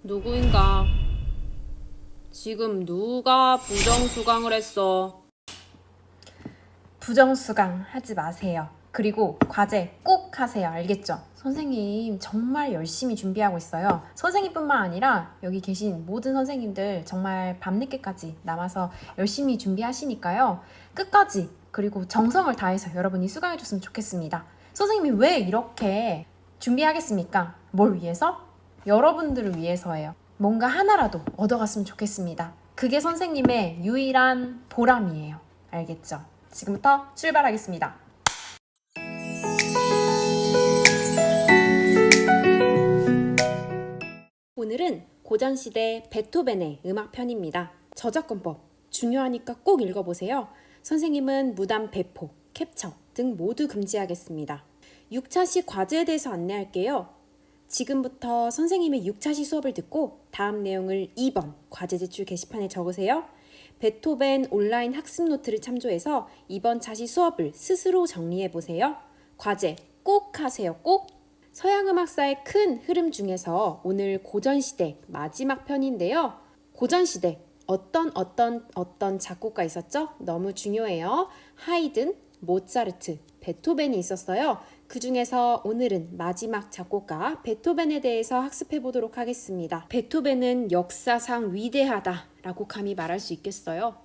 누구인가? 지금 누가 부정수강을 했어? 부정수강 하지 마세요. 그리고 과제 꼭 하세요. 알겠죠? 선생님 정말 열심히 준비하고 있어요. 선생님뿐만 아니라 여기 계신 모든 선생님들 정말 밤늦게까지 남아서 열심히 준비하시니까요. 끝까지 그리고 정성을 다해서 여러분이 수강해줬으면 좋겠습니다. 선생님이 왜 이렇게 준비하겠습니까? 뭘 위해서? 여러분들을 위해서예요. 뭔가 하나라도 얻어갔으면 좋겠습니다. 그게 선생님의 유일한 보람이에요. 알겠죠? 지금부터 출발하겠습니다. 오늘은 고전시대 베토벤의 음악편입니다. 저작권법 중요하니까 꼭 읽어보세요. 선생님은 무단 배포, 캡처 등 모두 금지하겠습니다. 6차시 과제에 대해서 안내할게요. 지금부터 선생님의 6차시 수업을 듣고 다음 내용을 2번 과제 제출 게시판에 적으세요. 베토벤 온라인 학습 노트를 참조해서 이번 차시 수업을 스스로 정리해보세요. 과제 꼭 하세요. 꼭! 서양음악사의 큰 흐름 중에서 오늘 고전시대 마지막 편인데요. 고전시대 어떤 작곡가 있었죠? 너무 중요해요. 하이든, 모차르트, 베토벤이 있었어요. 그 중에서 오늘은 마지막 작곡가 베토벤에 대해서 학습해 보도록 하겠습니다. 베토벤은 역사상 위대하다라고 감히 말할 수 있겠어요.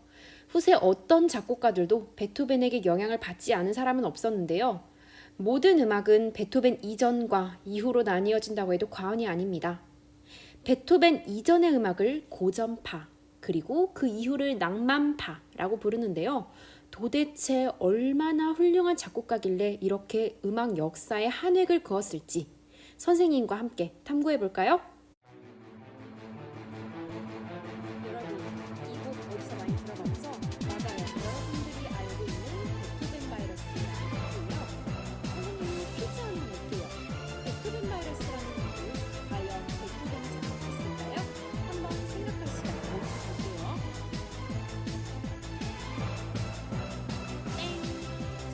후세 어떤 작곡가들도 베토벤에게 영향을 받지 않은 사람은 없었는데요. 모든 음악은 베토벤 이전과 이후로 나뉘어진다고 해도 과언이 아닙니다. 베토벤 이전의 음악을 고전파, 그리고 그 이후를 낭만파라고 부르는데요. 도대체 얼마나 훌륭한 작곡가길래 이렇게 음악 역사에 한 획을 그었을지 선생님과 함께 탐구해 볼까요? 여러분, 이 곡 어디서 많이 들어봤죠? 맞아요. 여러분들이 알고 있는 베토벤 바이러스고요. 선생님이 퀴즈 하나 낼게요. 베토벤 바이러스라는 곡을 과연 베토벤이 작곡했을까요? 한번 생각할 시간 가져볼게요.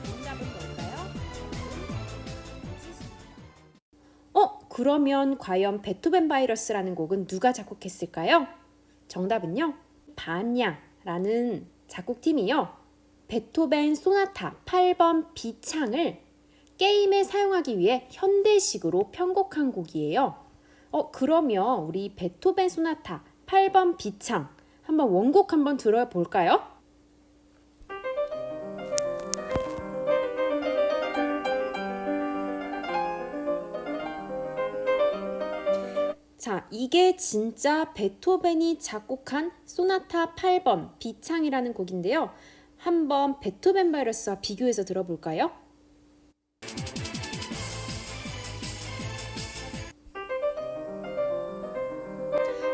정답은 뭘까요? 그러면 과연 베토벤 바이러스라는 곡은 누가 작곡했을까요? 정답은요. 바냐라는 작곡팀이요. 베토벤 소나타 8번 B창을 게임에 사용하기 위해 현대식으로 편곡한 곡이에요. 그러면 우리 베토벤 소나타 8번 B창 한번 원곡 한번 들어볼까요? 자, 이게 진짜 베토벤이 작곡한 소나타 8번 B창이라는 곡인데요. 한번 베토벤 바이러스와 비교해서 들어볼까요?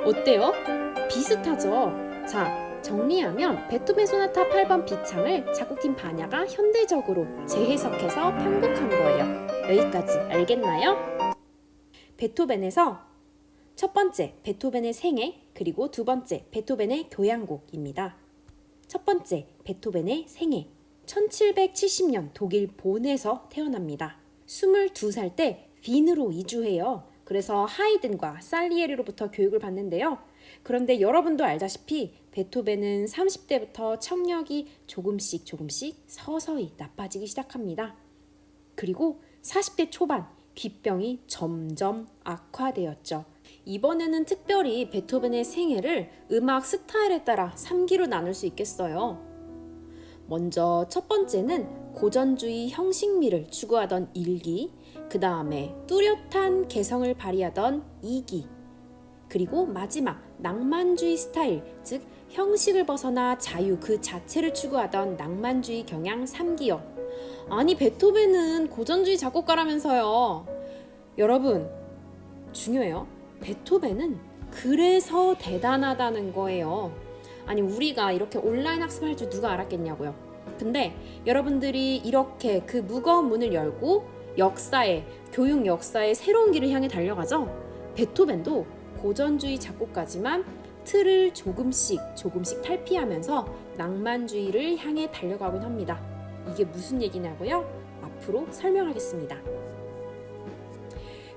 어때요? 비슷하죠? 자, 정리하면 베토벤 소나타 8번 B창을 작곡팀 바냐가 현대적으로 재해석해서 편곡한 거예요. 여기까지 알겠나요? 베토벤에서 첫 번째 베토벤의 생애, 그리고 두 번째 베토벤의 교향곡입니다. 첫 번째 베토벤의 생애, 1770년 독일 본에서 태어납니다. 22살 때 빈으로 이주해요. 그래서 하이든과 살리에리로부터 교육을 받는데요. 그런데 여러분도 알다시피 베토벤은 30대부터 청력이 조금씩 서서히 나빠지기 시작합니다. 그리고 40대 초반 귓병이 점점 악화되었죠. 이번에는 특별히 베토벤의 생애를 음악 스타일에 따라 3기로 나눌 수 있겠어요. 먼저 첫 번째는 고전주의 형식미를 추구하던 1기, 그 다음에 뚜렷한 개성을 발휘하던 2기, 그리고 마지막 낭만주의 스타일, 즉 형식을 벗어나 자유 그 자체를 추구하던 낭만주의 경향 3기요. 아니, 베토벤은 고전주의 작곡가라면서요. 여러분, 중요해요. 베토벤은 그래서 대단하다는 거예요. 아니, 우리가 이렇게 온라인 학습할 줄 누가 알았겠냐고요. 근데 여러분들이 이렇게 그 무거운 문을 열고 교육 역사의 새로운 길을 향해 달려가죠. 베토벤도 고전주의 작곡가지만 틀을 조금씩 탈피하면서 낭만주의를 향해 달려가곤 합니다. 이게 무슨 얘기냐고요? 앞으로 설명하겠습니다.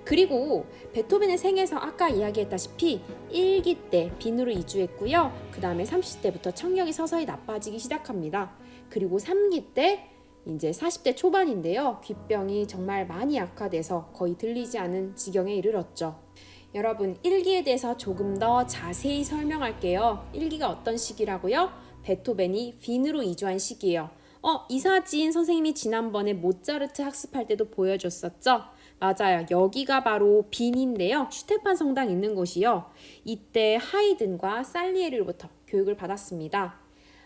그리고 베토벤의 생에서 아까 이야기했다시피 1기 때 빈으로 이주했고요. 그 다음에 30대부터 청력이 서서히 나빠지기 시작합니다. 그리고 3기 때 이제 40대 초반인데요. 귓병이 정말 많이 악화돼서 거의 들리지 않은 지경에 이르렀죠. 여러분, 1기에 대해서 조금 더 자세히 설명할게요. 1기가 어떤 시기라고요? 베토벤이 빈으로 이주한 시기예요. 이 사진 선생님이 지난번에 모차르트 학습할 때도 보여줬었죠? 맞아요. 여기가 바로 빈인데요. 슈테판 성당 있는 곳이요. 이때 하이든과 살리에리로부터 교육을 받았습니다.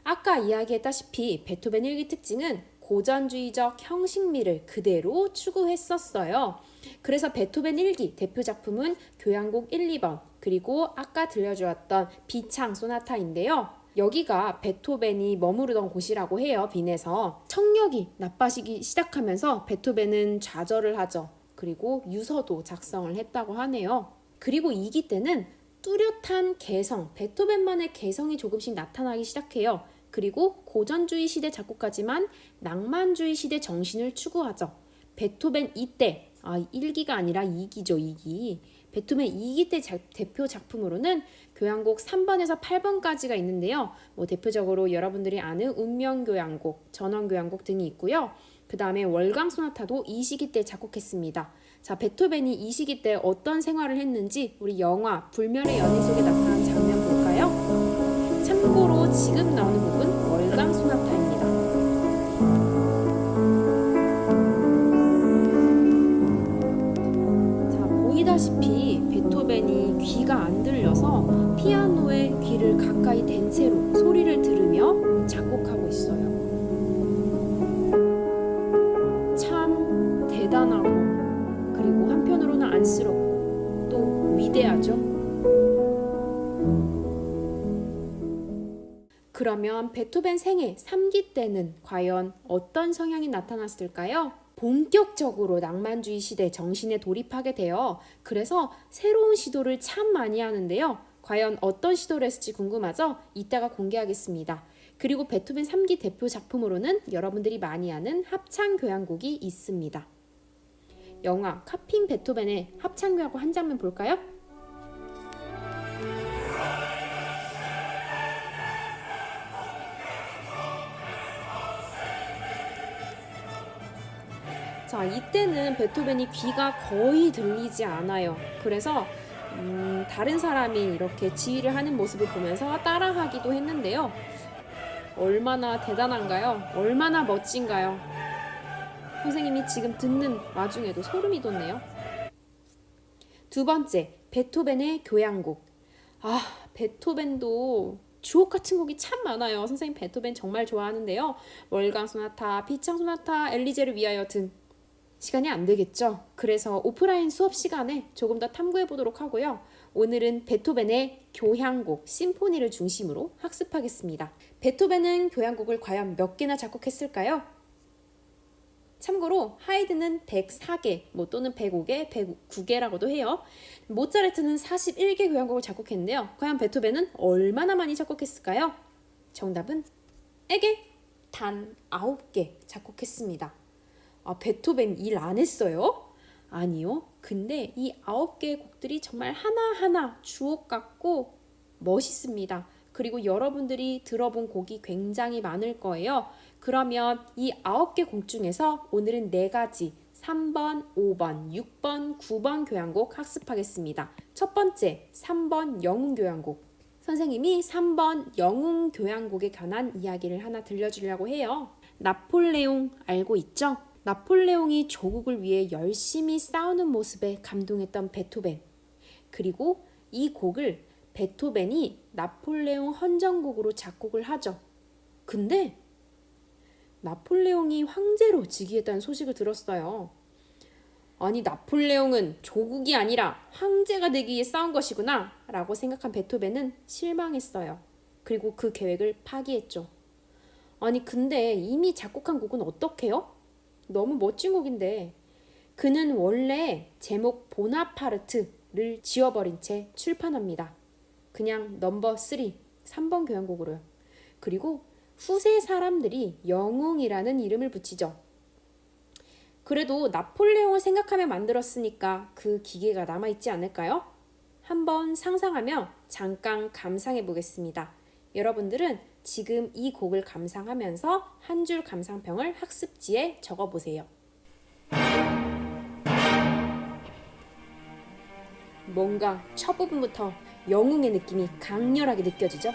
아까 이야기했다시피 베토벤 1기 특징은 고전주의적 형식미를 그대로 추구했었어요. 그래서 베토벤 1기 대표 작품은 교향곡 1, 2번 그리고 아까 들려주었던 비창 소나타인데요. 여기가 베토벤이 머무르던 곳이라고 해요. 빈에서. 청력이 나빠지기 시작하면서 베토벤은 좌절을 하죠. 그리고 유서도 작성을 했다고 하네요. 그리고 2기 때는 뚜렷한 개성, 베토벤만의 개성이 조금씩 나타나기 시작해요. 그리고 고전주의 시대 작곡가지만 낭만주의 시대 정신을 추구하죠. 베토벤 이때, 1기가 아니라 2기죠, 2기. 베토벤 2기 때 대표 작품으로는 교향곡 3번에서 8번까지가 있는데요. 대표적으로 여러분들이 아는 운명교향곡, 전원교향곡 등이 있고요. 그 다음에 월강 소나타도 이 시기 때 작곡했습니다. 자, 베토벤이 이 시기 때 어떤 생활을 했는지 우리 영화 불멸의 연인 속에 나타난 장면 볼까요? 참고로 지금 나오는 곡은 월강 소나타입니다. 자, 보이다시피 베토벤이 귀가 안 들려서 피아노에 귀를 가까이 댄 채로 소리를 들으며 작곡하고 있어요. 참 대단하고 그리고 한편으로는 안쓰럽고 또 위대하죠. 그러면 베토벤 생애 3기 때는 과연 어떤 성향이 나타났을까요? 본격적으로 낭만주의 시대 정신에 돌입하게 돼요. 그래서 새로운 시도를 참 많이 하는데요. 과연 어떤 시도를 했을지 궁금하죠? 이따가 공개하겠습니다. 그리고 베토벤 3기 대표 작품으로는 여러분들이 많이 아는 합창교향곡이 있습니다. 영화 카핑 베토벤의 합창교향곡 한 장면 볼까요? 자, 이때는 베토벤이 귀가 거의 들리지 않아요. 그래서 다른 사람이 이렇게 지휘를 하는 모습을 보면서 따라하기도 했는데요. 얼마나 대단한가요? 얼마나 멋진가요? 선생님이 지금 듣는 와중에도 소름이 돋네요. 두 번째, 베토벤의 교향곡. 베토벤도 주옥 같은 곡이 참 많아요. 선생님 베토벤 정말 좋아하는데요. 월강 소나타, 비창 소나타, 엘리제를 위하여 등. 시간이 안 되겠죠? 그래서 오프라인 수업 시간에 조금 더 탐구해 보도록 하고요. 오늘은 베토벤의 교향곡, 심포니를 중심으로 학습하겠습니다. 베토벤은 교향곡을 과연 몇 개나 작곡했을까요? 참고로 하이든은 104개, 또는 105개, 109개라고도 해요. 모차르트는 41개 교향곡을 작곡했는데요. 과연 베토벤은 얼마나 많이 작곡했을까요? 정답은 단 9개 작곡했습니다. 베토벤 일 안 했어요? 아니요. 근데 이 9개의 곡들이 정말 하나하나 주옥 같고 멋있습니다. 그리고 여러분들이 들어본 곡이 굉장히 많을 거예요. 그러면 이 9개 곡 중에서 오늘은 4가지 3번, 5번, 6번, 9번 교향곡 학습하겠습니다. 첫 번째, 3번 영웅교향곡. 선생님이 3번 영웅교향곡에 관한 이야기를 하나 들려주려고 해요. 나폴레옹 알고 있죠? 나폴레옹이 조국을 위해 열심히 싸우는 모습에 감동했던 베토벤. 그리고 이 곡을 베토벤이 나폴레옹 헌정곡으로 작곡을 하죠. 근데 나폴레옹이 황제로 즉위했다는 소식을 들었어요. 아니, 나폴레옹은 조국이 아니라 황제가 되기 위해 싸운 것이구나 라고 생각한 베토벤은 실망했어요. 그리고 그 계획을 파기했죠. 아니, 근데 이미 작곡한 곡은 어떡해요? 너무 멋진 곡인데. 그는 원래 제목 보나파르트를 지워버린 채 출판합니다. 그냥 넘버 3번 교향곡으로요. 그리고 후세 사람들이 영웅이라는 이름을 붙이죠. 그래도 나폴레옹을 생각하며 만들었으니까 그 기계가 남아있지 않을까요? 한번 상상하며 잠깐 감상해 보겠습니다. 여러분들은 지금 이 곡을 감상하면서 한 줄 감상평을 학습지에 적어 보세요. 뭔가 첫 부분부터 영웅의 느낌이 강렬하게 느껴지죠?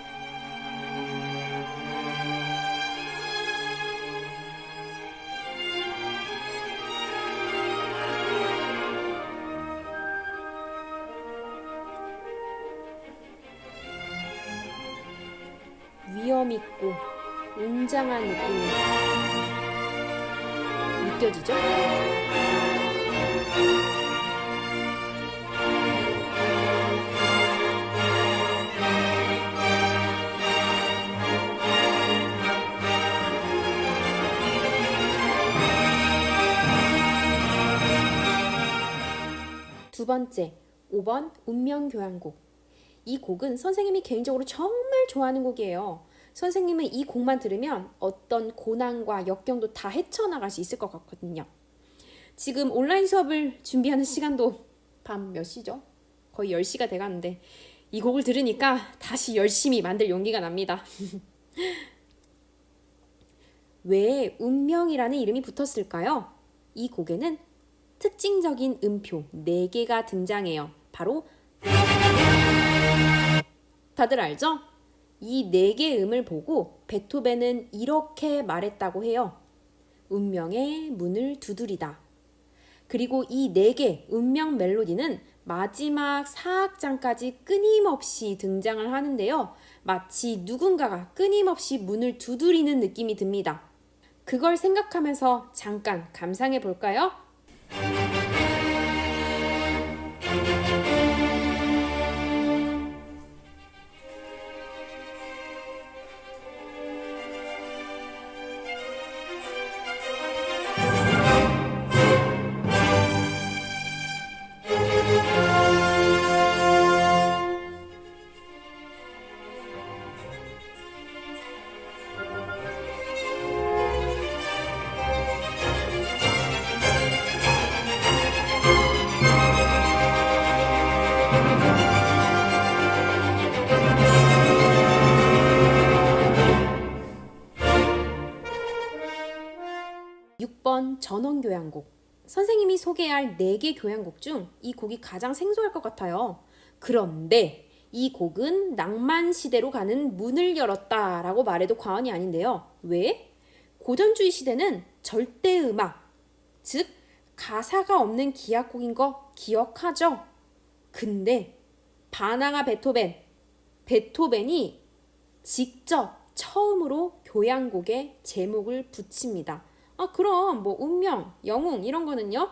위험 있고 웅장한 느낌이 느껴지죠? 두 번째, 5번 운명교향곡. 이 곡은 선생님이 개인적으로 정말 좋아하는 곡이에요. 선생님은 이 곡만 들으면 어떤 고난과 역경도 다 헤쳐나갈 수 있을 것 같거든요. 지금 온라인 수업을 준비하는 시간도 밤 몇 시죠? 거의 10시가 돼가는데 이 곡을 들으니까 다시 열심히 만들 용기가 납니다. 왜 운명이라는 이름이 붙었을까요? 이 곡에는 특징적인 음표 4개가 등장해요. 바로 다들 알죠? 이 4개의 음을 보고 베토벤은 이렇게 말했다고 해요. 운명의 문을 두드리다. 그리고 이 4개 운명 멜로디는 마지막 4악장까지 끊임없이 등장을 하는데요. 마치 누군가가 끊임없이 문을 두드리는 느낌이 듭니다. 그걸 생각하면서 잠깐 감상해 볼까요? 6번 전원교향곡. 선생님이 소개할 4개 교향곡 중 이 곡이 가장 생소할 것 같아요. 그런데 이 곡은 낭만 시대로 가는 문을 열었다 라고 말해도 과언이 아닌데요. 왜? 고전주의 시대는 절대 음악, 즉 가사가 없는 기악곡인 거 기억하죠? 근데 바나가 베토벤이 직접 처음으로 교향곡에 제목을 붙입니다. 그럼 뭐 운명, 영웅 이런 거는요?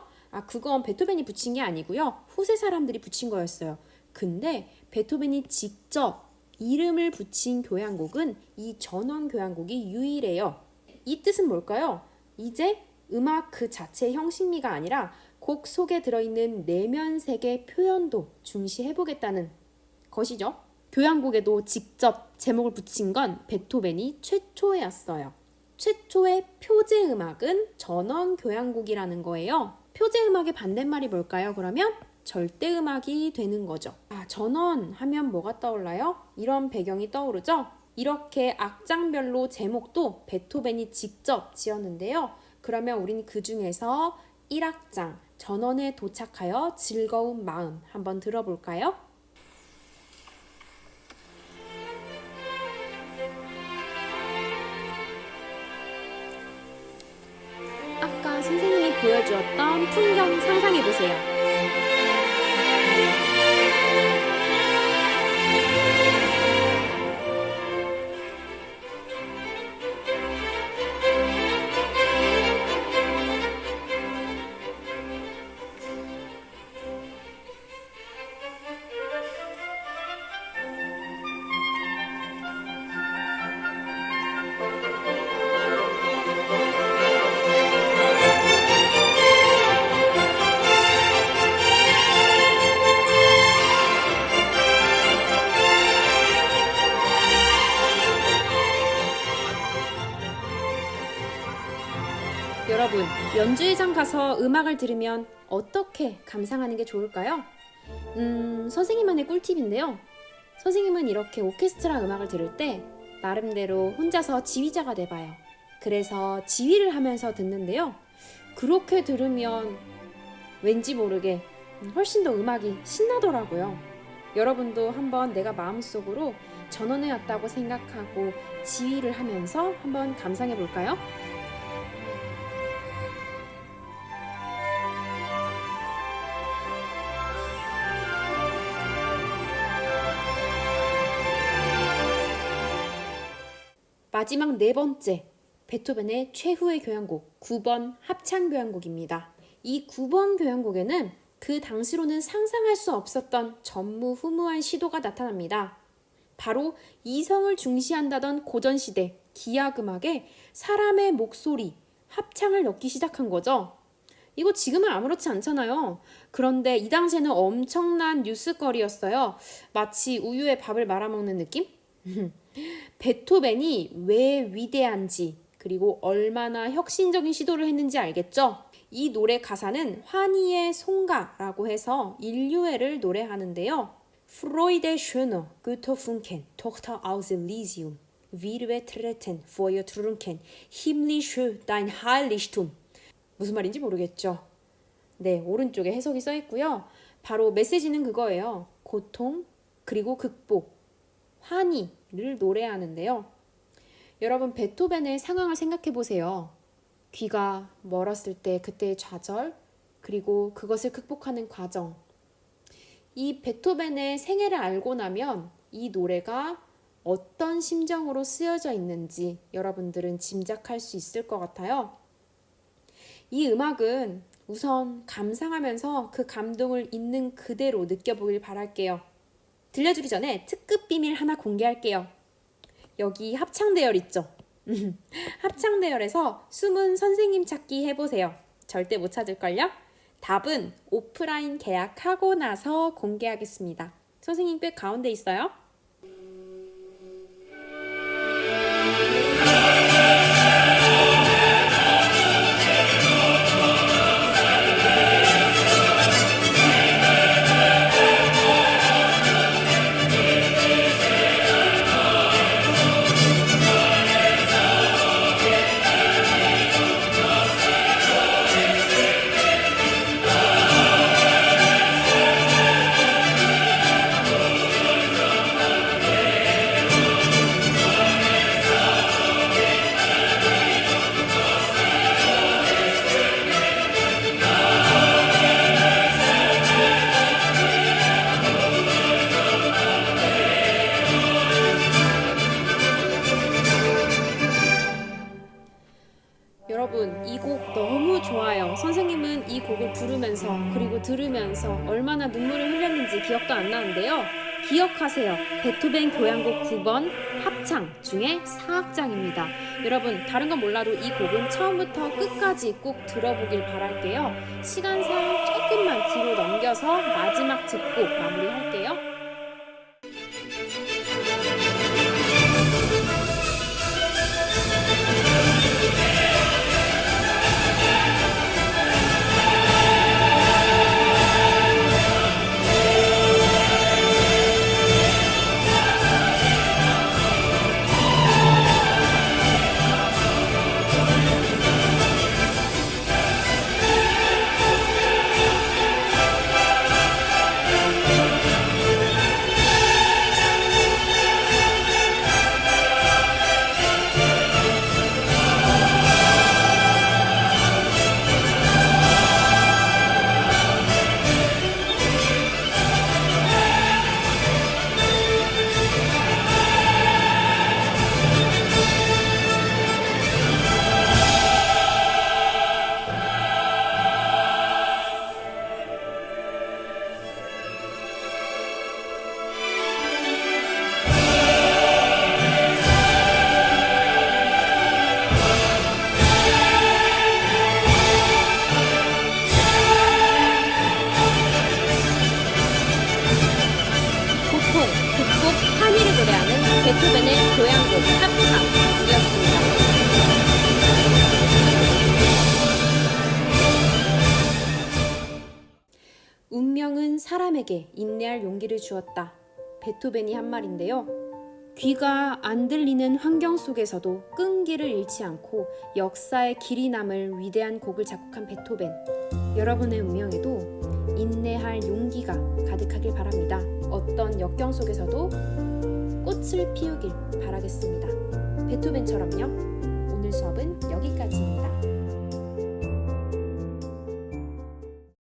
그건 베토벤이 붙인 게 아니고요. 후세 사람들이 붙인 거였어요. 근데 베토벤이 직접 이름을 붙인 교향곡은 이 전원교향곡이 유일해요. 이 뜻은 뭘까요? 이제 음악 그 자체의 형식미가 아니라 곡 속에 들어있는 내면 세계 표현도 중시해보겠다는 것이죠. 교향곡에도 직접 제목을 붙인 건 베토벤이 최초였어요. 최초의 표제 음악은 전원 교향곡이라는 거예요. 표제 음악의 반대말이 뭘까요? 그러면 절대 음악이 되는 거죠. 전원 하면 뭐가 떠올라요? 이런 배경이 떠오르죠? 이렇게 악장별로 제목도 베토벤이 직접 지었는데요. 그러면 우린 그 중에서 1악장 전원에 도착하여 즐거운 마음 한번 들어볼까요? 아까 선생님이 보여주었던 풍경 상상해보세요. 여러분, 연주회장 가서 음악을 들으면 어떻게 감상하는 게 좋을까요? 선생님만의 꿀팁인데요. 선생님은 이렇게 오케스트라 음악을 들을 때 나름대로 혼자서 지휘자가 돼봐요. 그래서 지휘를 하면서 듣는데요. 그렇게 들으면 왠지 모르게 훨씬 더 음악이 신나더라고요. 여러분도 한번 내가 마음속으로 전원에 왔다고 생각하고 지휘를 하면서 한번 감상해 볼까요? 마지막 네 번째, 베토벤의 최후의 교향곡 9번 합창교향곡입니다. 이 9번 교향곡에는 그 당시로는 상상할 수 없었던 전무후무한 시도가 나타납니다. 바로 이성을 중시한다던 고전시대 기악음악에 사람의 목소리, 합창을 넣기 시작한 거죠. 이거 지금은 아무렇지 않잖아요. 그런데 이 당시에는 엄청난 뉴스거리였어요. 마치 우유에 밥을 말아먹는 느낌? 베토벤이 왜 위대한지 그리고 얼마나 혁신적인 시도를 했는지 알겠죠? 이 노래 가사는 환희의 송가라고 해서 인류애를 노래하는데요. Freude schöner Götterfunken, Tochter aus Elysium, wir treten vor ihr Trunken, himmlisch dein Heiligtum. 무슨 말인지 모르겠죠? 네, 오른쪽에 해석이 써 있고요. 바로 메시지는 그거예요. 고통, 그리고 극복, 환희를 노래하는데요. 여러분, 베토벤의 상황을 생각해 보세요. 귀가 멀었을 때 그때의 좌절, 그리고 그것을 극복하는 과정. 이 베토벤의 생애를 알고 나면 이 노래가 어떤 심정으로 쓰여져 있는지 여러분들은 짐작할 수 있을 것 같아요. 이 음악은 우선 감상하면서 그 감동을 있는 그대로 느껴보길 바랄게요. 들려주기 전에 특급 비밀 하나 공개할게요. 여기 합창대열 있죠? 합창대열에서 숨은 선생님 찾기 해보세요. 절대 못 찾을걸요? 답은 오프라인 계약하고 나서 공개하겠습니다. 선생님 꽤 가운데 있어요? 여러분, 이 곡 너무 좋아요. 선생님은 이 곡을 부르면서 그리고 들으면서 얼마나 눈물을 흘렸는지 기억도 안 나는데요. 기억하세요. 베토벤 교향곡 9번 합창 중에 4악장입니다. 여러분, 다른 건 몰라도 이 곡은 처음부터 끝까지 꼭 들어보길 바랄게요. 시간상 조금만 뒤로 넘겨서 마지막 듣고 마무리할게요. 베토벤의 교향곡 합창이었습니다. 운명은 사람에게 인내할 용기를 주었다. 베토벤이 한 말인데요. 귀가 안 들리는 환경 속에서도 끈기를 잃지 않고 역사의 길이 남을 위대한 곡을 작곡한 베토벤. 여러분의 운명에도 인내할 용기가 가득하길 바랍니다. 어떤 역경 속에서도 꽃을 피우길 바라겠습니다. 베토벤처럼요. 오늘 수업은 여기까지입니다.